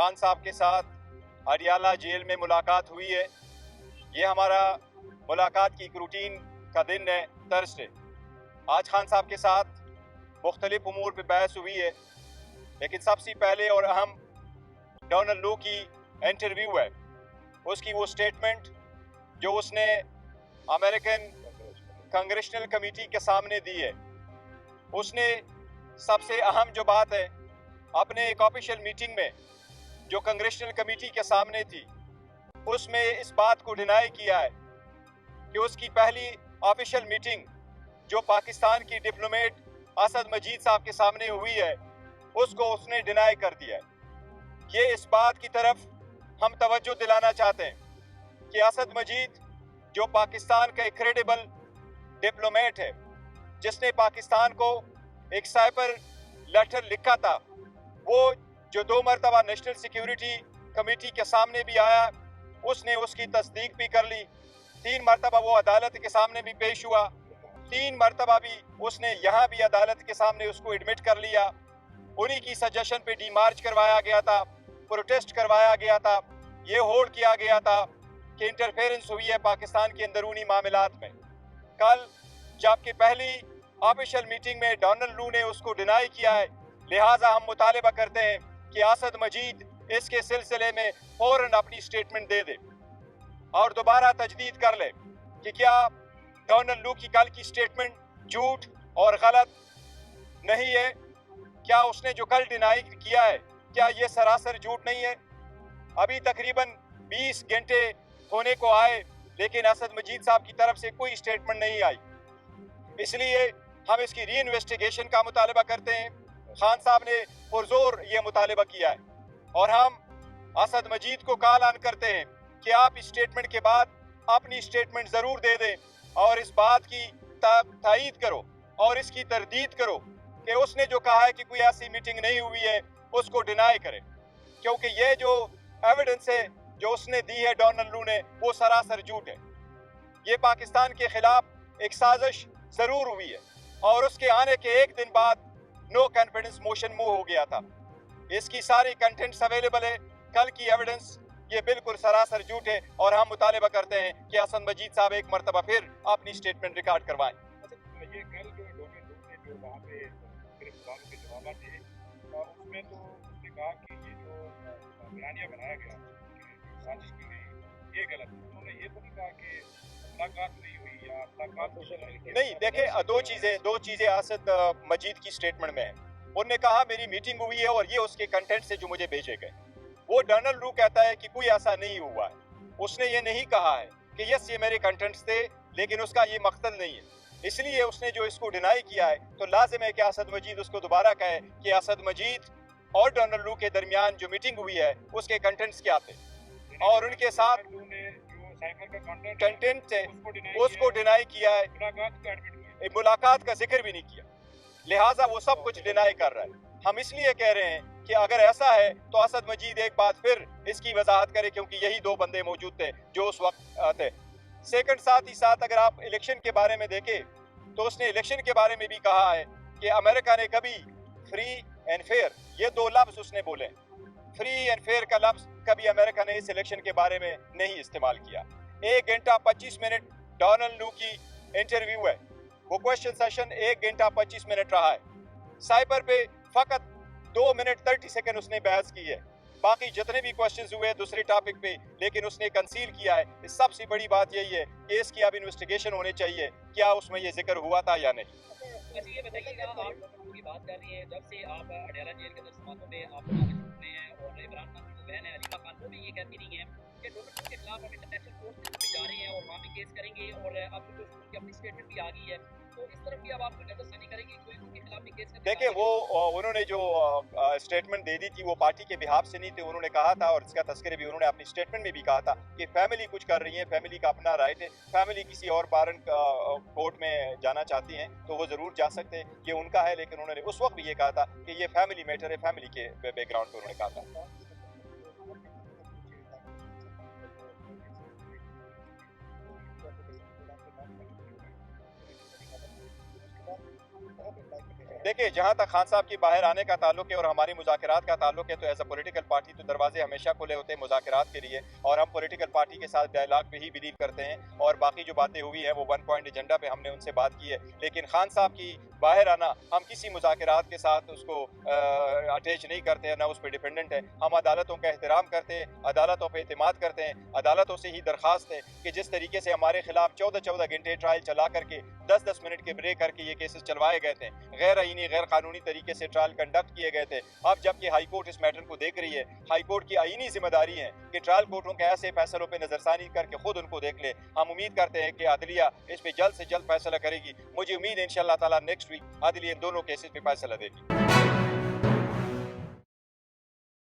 खान साहब के साथ अडियाला जेल में मुलाकात हुई है। ये हमारा मुलाकात की एक रूटीन का दिन है, थर्सडे। आज खान साहब के साथ मुख्तलिफ उमूर पे बहस हुई है, लेकिन सबसे पहले और अहम डोनाल्ड लू की इंटरव्यू है, उसकी वो स्टेटमेंट जो उसने अमेरिकन कांग्रेशनल कमेटी के सामने दी है। उसने सबसे अहम जो बात है, अपने एक ऑफिशियल मीटिंग में जो कांग्रेशनल कमेटी के सामने थी, उसमें इस बात को डिनाई किया है कि उसकी पहली ऑफिशियल मीटिंग जो पाकिस्तान की डिप्लोमेट असद मजीद साहब के सामने हुई है, उसको उसने डिनाई कर दिया है। ये इस बात की तरफ हम तवज्जो दिलाना चाहते हैं कि असद मजीद जो पाकिस्तान का एक क्रेडिबल डिप्लोमेट है, जिसने पाकिस्तान को एक साइबर लेटर लिखा था, वो जो 2 मरतबा नेशनल सिक्योरिटी कमेटी के सामने भी आया, उसने उसकी तस्दीक भी कर ली। 3 मरतबा वो अदालत के सामने भी पेश हुआ, 3 मरतबा भी उसने यहाँ भी अदालत के सामने उसको एडमिट कर लिया। उन्हीं की सजेशन पे डीमार्च करवाया गया था, प्रोटेस्ट करवाया गया था, ये होल्ड किया गया था कि इंटरफेरेंस हुई है पाकिस्तान के अंदरूनी मामलात में। कल जबकि पहली ऑफिशियल मीटिंग में डोनाल्ड लू ने उसको डिनाई किया है, लिहाजा हम मुतालिबा करते हैं कि असद मजीद इसके सिलसिले में फौरन अपनी स्टेटमेंट दे दे और दोबारा तजदीद कर ले कि क्या डोनाल्ड लू की कल की स्टेटमेंट झूठ और गलत नहीं है। क्या उसने जो कल डिनाई किया है, क्या ये सरासर झूठ नहीं है। अभी तकरीबन 20 घंटे होने को आए, लेकिन असद मजीद साहब की तरफ से कोई स्टेटमेंट नहीं आई। इसलिए हम इसकी री इन्वेस्टिगेशन का मुतालबा करते हैं। खान साहब ने पुरजोर ये मुतालबा किया है और हम असद मजीद को कॉल ऑन करते हैं कि आप इस स्टेटमेंट के बाद अपनी स्टेटमेंट ज़रूर दे दें और इस बात की तायीद करो और इसकी तरदीद करो कि उसने जो कहा है कि कोई ऐसी मीटिंग नहीं हुई है, उसको डिनाई करें, क्योंकि ये जो एविडेंस है जो उसने दी है डोनाल्ड लू ने, वो सरासर झूठ है। ये पाकिस्तान के खिलाफ एक साजिश ज़रूर हुई है और उसके आने के एक दिन बाद नो कॉन्फिडेंस मोशन मूव हो गया था। इसकी सारी कंटेंट्स अवेलेबल है। कल की एविडेंस ये बिल्कुल सरासर झूठ है और हम मुतालिबा करते हैं कि असद मजीद साहब एक मरतबा फिर अपनी स्टेटमेंट रिकॉर्ड करवाएं। ये कल जो डोनाल्ड लू ने जो वहाँ पे मेरे सवालों के जवाब दिए, उसमें तो उसने कहा कि ये जो बयानिया बनाया गया कि साजिश की गई, ये गलत है। उन्होंने ये तो नहीं कहा कि मुलाकात नहीं हुई या मुलाकात नहीं। देखें, दो चीज़ें असद मजीद की स्टेटमेंट में है। उन्होंने कहा मेरी मीटिंग हुई है और ये उसके कंटेंट से जो मुझे भेजे गए। वो डोनाल्ड लू कहता है कि कोई ऐसा नहीं हुआ है। उसने ये नहीं कहा है कि यस ये मेरे कंटेंट्स थे, लेकिन उसका ये मकसद नहीं है। इसलिए उसने जो इसको डिनाई किया है, तो लाजिम है कि असद मजीद उसको दोबारा कहे कि असद मजीद और डोनाल्ड लू के दरमियान जो मीटिंग हुई है उसके कंटेंट्स क्या थे और उनके साथ कंटेंट थे उसको डिनाई किया है, मुलाकात का जिक्र भी नहीं किया। लिहाजा वो सब कुछ डिनाई कर रहा है। हम इसलिए कह रहे हैं कि अगर ऐसा है तो असद मजीद एक बार फिर इसकी वजाहत करे, क्योंकि यही 2 बंदे मौजूद थे जो उस वक्त थे। सेकंड, साथ ही साथ अगर आप इलेक्शन के बारे में देखें तो उसने इलेक्शन के बारे में भी कहा है कि अमेरिका ने कभी फ्री एंड फेयर, ये 2 लफ्ज उसने बोले। फ्री एंड फेयर का लफ्ज कभी अमेरिका ने इस इलेक्शन के बारे में नहीं इस्तेमाल किया। 1 घंटा 25 मिनट डोनाल्ड लू की इंटरव्यू है, वो क्वेश्चन सेशन 1 घंटा 25 मिनट रहा है। साइबर पे फकत 2 मिनट 30 सेकंड उसने बहस की है। बाकी जितने भी क्वेश्चंस हुए दूसरे टॉपिक पे, लेकिन उसने कंसील किया है। इस सबसे बड़ी बात यही है कि इसकी अब इन्वेस्टिगेशन होनी चाहिए, क्या उसमें ये जिक्र हुआ था या नहीं। अच्छा, ये बताइएगा, आप की बात कर रही हैं, जब से आप अडियाला जेल के अंदर समातों में आप में हैं और इमरान खान की जो बहन है अलीमा खान, वो भी ये कहती रही हैं कि डोनाल्ड के खिलाफ हम इंटरनेशनल कोर्ट में जा रहे हैं और वहाँ भी केस करेंगे और अब तो उनकी अपनी स्टेटमेंट भी आ गई है, तो इस तरफ भी अब आप नजरसानी करेंगे कोई उनके खिलाफ भी केस? देखिए, वो उन्होंने जो स्टेटमेंट दे दी थी वो पार्टी के बिहाफ से नहीं थे। उन्होंने कहा था, और इसका तस्करे भी उन्होंने अपनी स्टेटमेंट में भी कहा था कि फैमिली कुछ कर रही है, फैमिली का अपना राइट है, फैमिली किसी और बारन कोर्ट में जाना चाहती हैं तो वो ज़रूर जा सकते हैं, ये उनका है। लेकिन उन्होंने उस वक्त भी ये कहा था कि ये फैमिली मैटर है, फैमिली के बैकग्राउंड पर उन्होंने कहा था। देखिए, जहाँ तक खान साहब की बाहर आने का ताल्लुक है और हमारी मुज़ाकरात का ताल्लुक है, तो एज अ पॉलिटिकल पार्टी तो दरवाजे हमेशा खुले होते हैं मुज़ाकरात के लिए, और हम पॉलिटिकल पार्टी के साथ डायलॉग पे ही बिलीव करते हैं, और बाकी जो बातें हुई हैं वो वन पॉइंट एजेंडा पे हमने उनसे बात की है। लेकिन खान साहब की बाहर आना, हम किसी मुज़ाकरात के साथ उसको अटैच नहीं करते हैं, ना उस पर डिपेंडेंट है। हम अदालतों का एहतराम करते हैं, अदालतों पर एतमाद करते हैं। अदालतों से ही दरख्वास्त है कि जिस तरीके से हमारे खिलाफ 14-14 घंटे ट्रायल चला करके 10-10 मिनट के ब्रेक करके ये केसेस चलवाए गए थे, गैर आईनी गैर कानूनी तरीके से ट्रायल कंडक्ट किए गए थे। अब जबकि हाई कोर्ट इस मैटर को देख रही है, हाई कोर्ट की आईनी जिम्मेदारी है कि ट्रायल कोर्टों के ऐसे फैसलों पे नजरसानी करके खुद उनको देख ले। हम उम्मीद करते हैं कि अदलिया इस पे जल्द से जल्द फैसला करेगी। मुझे उम्मीद है इंशाअल्लाह ताला नेक्स्ट वीक अदलिया इन दोनों केसेस पे फैसला देगी।